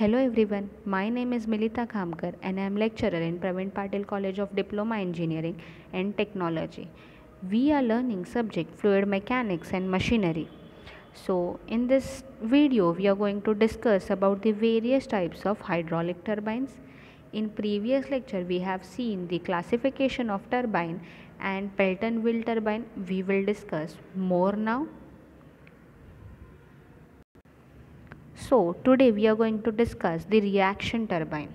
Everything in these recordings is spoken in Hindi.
Hello everyone, my name is Milita Khamkar and I am lecturer in Praveen Patil College of Diploma Engineering and Technology. We are learning subject fluid mechanics and machinery. So in this video we are going to discuss about the various types of hydraulic turbines. In previous lecture we have seen the classification of turbine and Pelton wheel turbine. We will discuss more now. So today we are going to discuss the reaction turbine.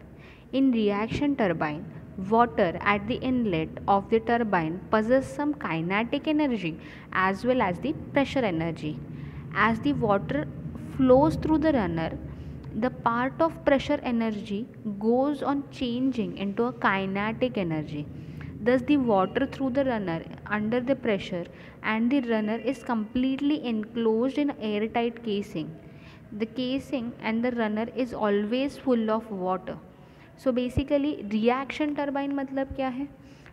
In reaction turbine, water at the inlet of the turbine possesses some kinetic energy as well as the pressure energy. As the water flows through the runner, the part of pressure energy goes on changing into a kinetic energy. Thus, the water through the runner under the pressure and the runner is completely enclosed in airtight casing. The casing and the runner is always full of water. So basically reaction turbine मतलब क्या है?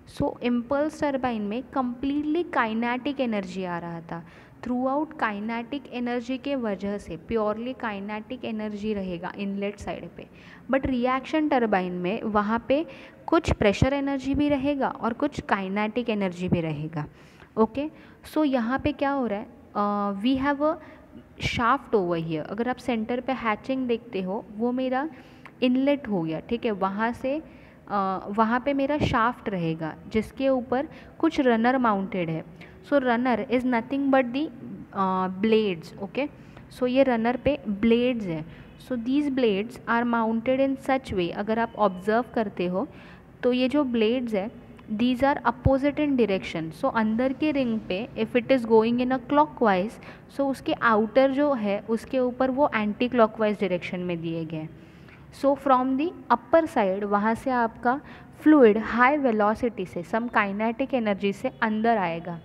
सो इम्पल्स टर्बाइन में कम्प्लीटली काइनेटिक एनर्जी आ रहा था. थ्रू आउट काइनेटिक एनर्जी के वजह से प्योरली काइनेटिक एनर्जी रहेगा इनलेट साइड पे. बट रिएक्शन टर्बाइन में वहाँ पे कुछ प्रेशर एनर्जी भी रहेगा और कुछ काइनेटिक एनर्जी भी रहेगा. ओके, सो यहाँ पे क्या हो रहा है, we have a shaft over here. अगर आप सेंटर पे हैचिंग देखते हो वो मेरा इनलेट हो गया, ठीक है. वहाँ पे मेरा शाफ्ट रहेगा जिसके ऊपर कुछ रनर माउंटेड है. So runner is nothing but the blades. Okay, so ये रनर पे ब्लेड्स है. So these blades are mounted in such way, अगर आप ऑब्जर्व करते हो तो ये जो ब्लेड्स है these are opposite in direction. So अंदर के रिंग पे if it is going in a clockwise, so उसके आउटर जो है उसके ऊपर वो एंटी क्लॉकवाइज डायरेक्शन में दिए गए. So from the upper side वहाँ से आपका फ्लूइड हाई वेलोसिटी से सम काइनेटिक एनर्जी से अंदर आएगा,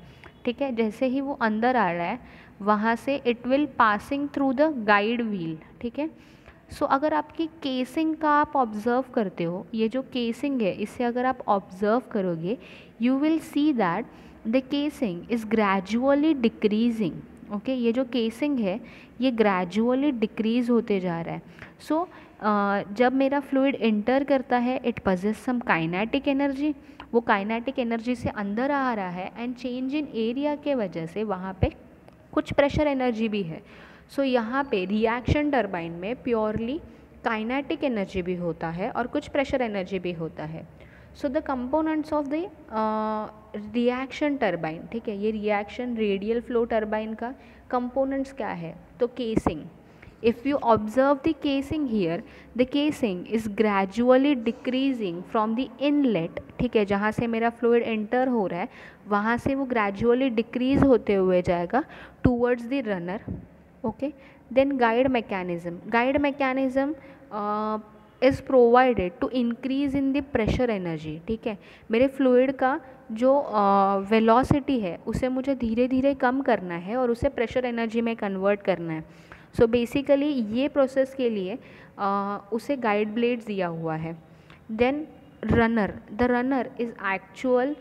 ठीक है. जैसे ही वो अंदर आ रहा है वहाँ से it will passing through the guide wheel, ठीक है. सो अगर आपकी केसिंग का आप ऑब्ज़र्व करते हो, ये जो केसिंग है इससे अगर आप ऑब्ज़र्व करोगे you will see that the casing is gradually decreasing. Okay, ये जो केसिंग है ये ग्रेजुअली डिक्रीज़ होते जा रहा है. सो जब मेरा फ्लूइड इंटर करता है it possess some kinetic energy, वो काइनेटिक एनर्जी से अंदर आ रहा है एंड चेंज इन एरिया के वजह से वहाँ पे कुछ प्रेशर एनर्जी भी है. सो यहाँ पे रिएक्शन टर्बाइन में प्योरली काइनेटिक एनर्जी भी होता है और कुछ प्रेशर एनर्जी भी होता है. So the components of the reaction turbine, ठीक है, ये रिएक्शन रेडियल फ्लो टर्बाइन का कंपोनेंट्स क्या है, तो casing. If you observe the casing here, the casing is gradually decreasing from the inlet, ठीक है, जहाँ से मेरा fluid enter हो रहा है वहाँ से वो gradually decrease होते हुए जाएगा towards the runner. Okay, then guide mechanism is provided to increase in the pressure energy, ठीक है. मेरे fluid का जो velocity है उसे मुझे धीरे धीरे कम करना है और उसे pressure energy में convert करना है. सो बेसिकली ये प्रोसेस के लिए उसे गाइड ब्लेड्स दिया हुआ है. Then runner, the runner is actual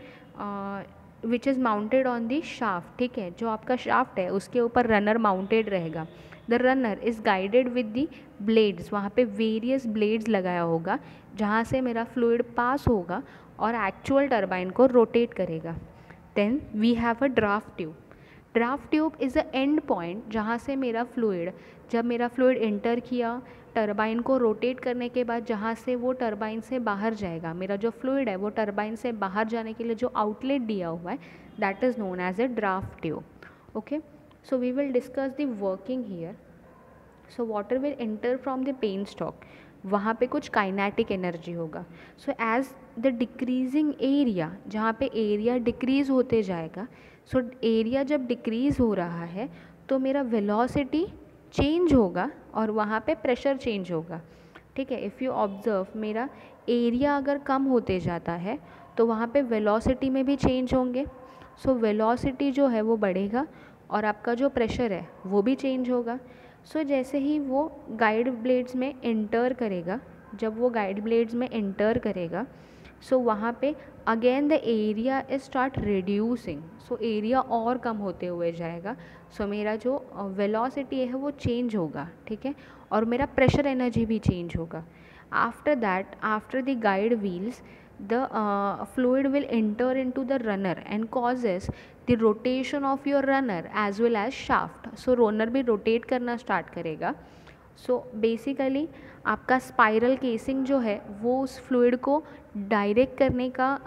which is mounted on the shaft, ठीक है. जो आपका शाफ्ट है उसके ऊपर रनर माउंटेड रहेगा. The runner is guided with the blades, वहाँ पे वेरियस ब्लेड्स लगाया होगा जहाँ से मेरा फ्लूइड पास होगा और एक्चुअल टर्बाइन को रोटेट करेगा. Then we have a draft tube. Draft tube is a end point जहाँ से मेरा फ्लूइड, जब मेरा फ्लूइड इंटर किया टरबाइन को रोटेट करने के बाद जहाँ से वो टरबाइन से बाहर जाएगा, मेरा जो फ्लूइड है वो टरबाइन से बाहर जाने के लिए जो आउटलेट दिया हुआ है that is known as a draft tube. Okay, so we will discuss the working here. So water will enter from the penstock, वहाँ पे कुछ काइनेटिक एनर्जी होगा. So as the decreasing area, जहाँ पे एरिया डिक्रीज़ होते जाएगा, सो एरिया जब डिक्रीज़ हो रहा है तो मेरा वेलोसिटी चेंज होगा और वहाँ पे प्रेशर चेंज होगा, ठीक है. इफ़ यू ऑब्ज़र्व मेरा एरिया अगर कम होते जाता है तो वहाँ पे वेलोसिटी में भी चेंज होंगे. सो वेलोसिटी जो है वो बढ़ेगा और आपका जो प्रेशर है वो भी चेंज होगा. सो जैसे ही वो गाइड ब्लेड्स में एंटर करेगा, जब वो गाइड ब्लेड्स में एंटर करेगा सो वहाँ पे again the area is start reducing. So area और कम होते हुए जाएगा. सो मेरा जो वेलोसिटी है वो चेंज होगा, ठीक है, और मेरा प्रेशर एनर्जी भी चेंज होगा. After that, after the guide wheels, the fluid will enter into the runner and causes the rotation of your runner as well as shaft. So runner भी rotate करना start करेगा. So basically आपका स्पाइरल केसिंग जो है वो उस फ्लूइड को डायरेक्ट करने का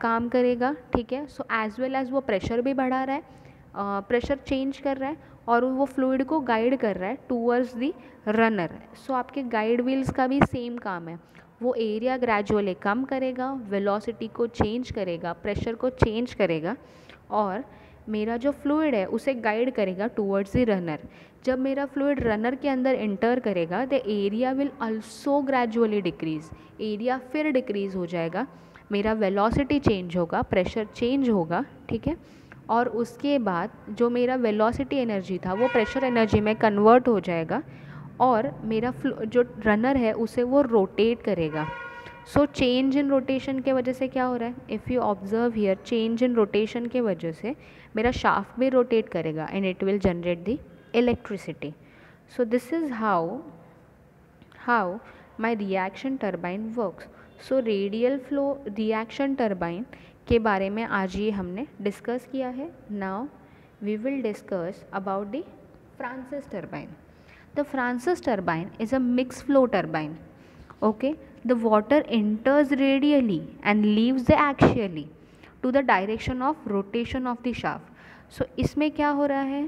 काम करेगा, ठीक है. सो एज वेल एज वो प्रेशर भी बढ़ा रहा है, प्रेशर चेंज कर रहा है और वो फ्लूइड को गाइड कर रहा है टूवर्ड्स दी रनर. सो आपके गाइड व्हील्स का भी सेम काम है, वो एरिया ग्रेजुअली कम करेगा, वेलोसिटी को चेंज करेगा, प्रेशर को चेंज करेगा और मेरा जो फ्लूइड है उसे गाइड करेगा टूवर्ड्स द रनर. जब मेरा फ्लूइड रनर के अंदर इंटर करेगा the area will also gradually decrease, area फिर डिक्रीज़ हो जाएगा, मेरा वेलोसिटी चेंज होगा, प्रेशर चेंज होगा, ठीक है. और उसके बाद जो मेरा वेलोसिटी एनर्जी था वो प्रेशर एनर्जी में कन्वर्ट हो जाएगा और मेरा जो रनर है उसे वो रोटेट करेगा. सो चेंज इन रोटेशन के वजह से क्या हो रहा है, if you observe here, change in rotation के वजह से मेरा शाफ्ट भी रोटेट करेगा and it will generate the electricity. So this is how my reaction turbine works. So radial flow reaction turbine के बारे में आज ये हमने डिस्कस किया है. Now we will discuss about the Francis turbine. The Francis turbine is a mixed flow turbine. Okay, the water enters radially and leaves the axially to the direction of rotation of the shaft. So इसमें क्या हो रहा है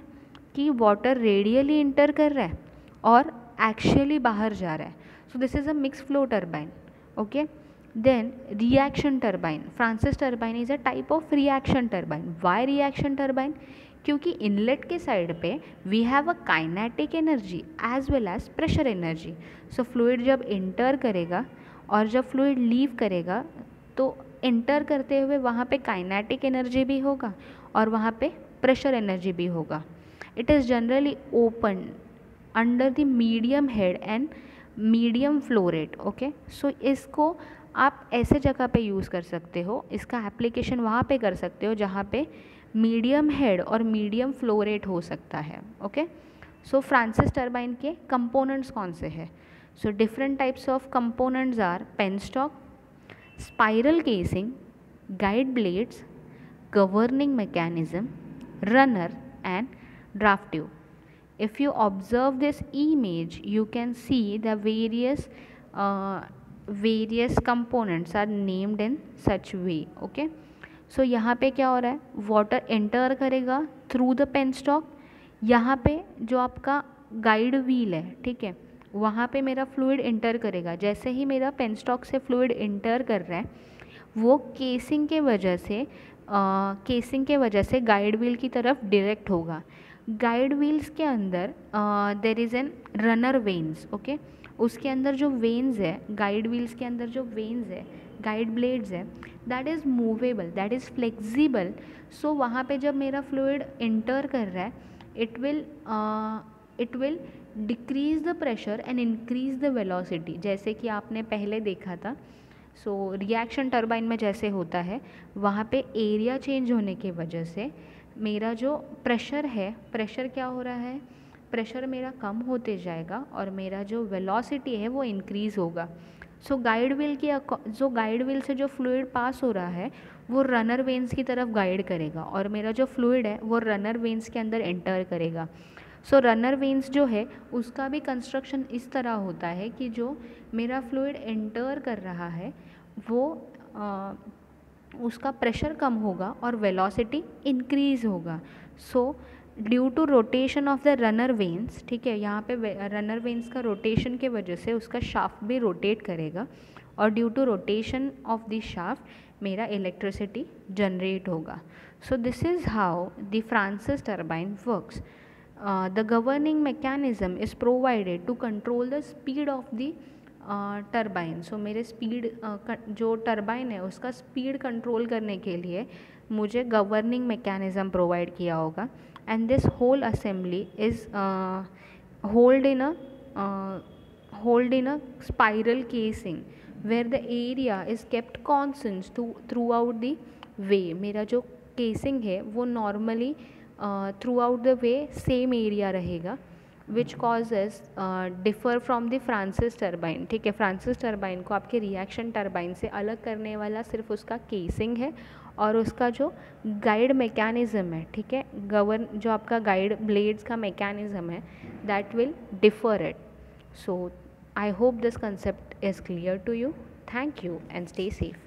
कि water radially enter कर रहा है और axially बाहर जा रहा है. So this is a mixed flow turbine. Okay, then reaction turbine. Francis turbine is a type of reaction turbine. Why reaction turbine? क्योंकि इनलेट के साइड पे we have a kinetic energy as well as pressure energy. So fluid जब इंटर करेगा और जब फ्लूइड लीव करेगा तो इंटर करते हुए वहाँ पे काइनेटिक एनर्जी भी होगा और वहाँ पे प्रेशर एनर्जी भी होगा. It is generally open under the medium head and medium flow rate. Okay, so इसको आप ऐसे जगह पे यूज़ कर सकते हो, इसका एप्लीकेशन वहाँ पे कर सकते हो जहाँ पे मीडियम हेड और मीडियम फ्लो रेट हो सकता है. ओके, सो फ्रांसिस टर्बाइन के कंपोनेंट्स कौन से हैं? So different types of components are penstock, spiral casing, guide blades, governing mechanism, runner and draft tube. If you observe this image, you can see the various components are named in such way. Okay, सो यहाँ पे क्या हो रहा है, वाटर एंटर करेगा थ्रू द पेन स्टॉक. यहाँ पे जो आपका गाइड व्हील है, ठीक है, वहाँ पे मेरा फ्लूइड एंटर करेगा. जैसे ही मेरा पेन स्टॉक से फ्लूइड एंटर कर रहा है वो केसिंग के वजह से गाइड व्हील की तरफ डायरेक्ट होगा. गाइड व्हील्स के अंदर there is an runner vanes. Okay, उसके अंदर जो वेन्स है, गाइड व्हील्स के अंदर जो वेन्स है, गाइड ब्लेड्स है, that is movable, that is flexible. So वहाँ पे जब मेरा फ्लूइड इंटर कर रहा है it will decrease the pressure and increase the velocity, जैसे कि आपने पहले देखा था. सो रिएक्शन टर्बाइन में जैसे होता है वहाँ पे एरिया चेंज होने की वजह से मेरा जो प्रेशर है, प्रेशर क्या हो रहा है, प्रेशर मेरा कम होते जाएगा और मेरा जो वेलोसिटी है वो इंक्रीज़ होगा. सो गाइड व्हील से जो फ्लूइड पास हो रहा है वो रनर वेन्स की तरफ गाइड करेगा और मेरा जो फ्लूइड है वो रनर वेन्स के अंदर एंटर करेगा. सो रनर वेन्स जो है उसका भी कंस्ट्रक्शन इस तरह होता है कि जो मेरा फ्लूइड एंटर कर रहा है वो उसका प्रेशर कम होगा और वेलोसिटी इंक्रीज़ होगा. So due to rotation of the runner vanes, ठीक है, यहाँ पे रनर वेन्स का रोटेशन के वजह से उसका शाफ्ट भी रोटेट करेगा और due to rotation of the shaft मेरा इलेक्ट्रिसिटी जनरेट होगा. So this is how the Francis turbine works. The governing mechanism is provided to control the speed of the turbine. So मेरे स्पीड जो टर्बाइन है उसका स्पीड कंट्रोल करने के लिए मुझे गवर्निंग मैकेनिज्म प्रोवाइड किया होगा. And this whole assembly is hold in a spiral casing where the area is kept constant throughout the way. मेरा जो casing है वो normally throughout the way same area रहेगा which causes differ from the Francis turbine. ठीक है, फ्रांसिस टर्बाइन को आपके रिएक्शन टर्बाइन से अलग करने वाला सिर्फ उसका केसिंग है और उसका जो गाइड मैकेनिज़्म है, ठीक है, गवर्न जो आपका गाइड ब्लेड्स का मैकेनिज़्म है, that will differ it. So I hope this concept is clear to you. Thank you and stay safe.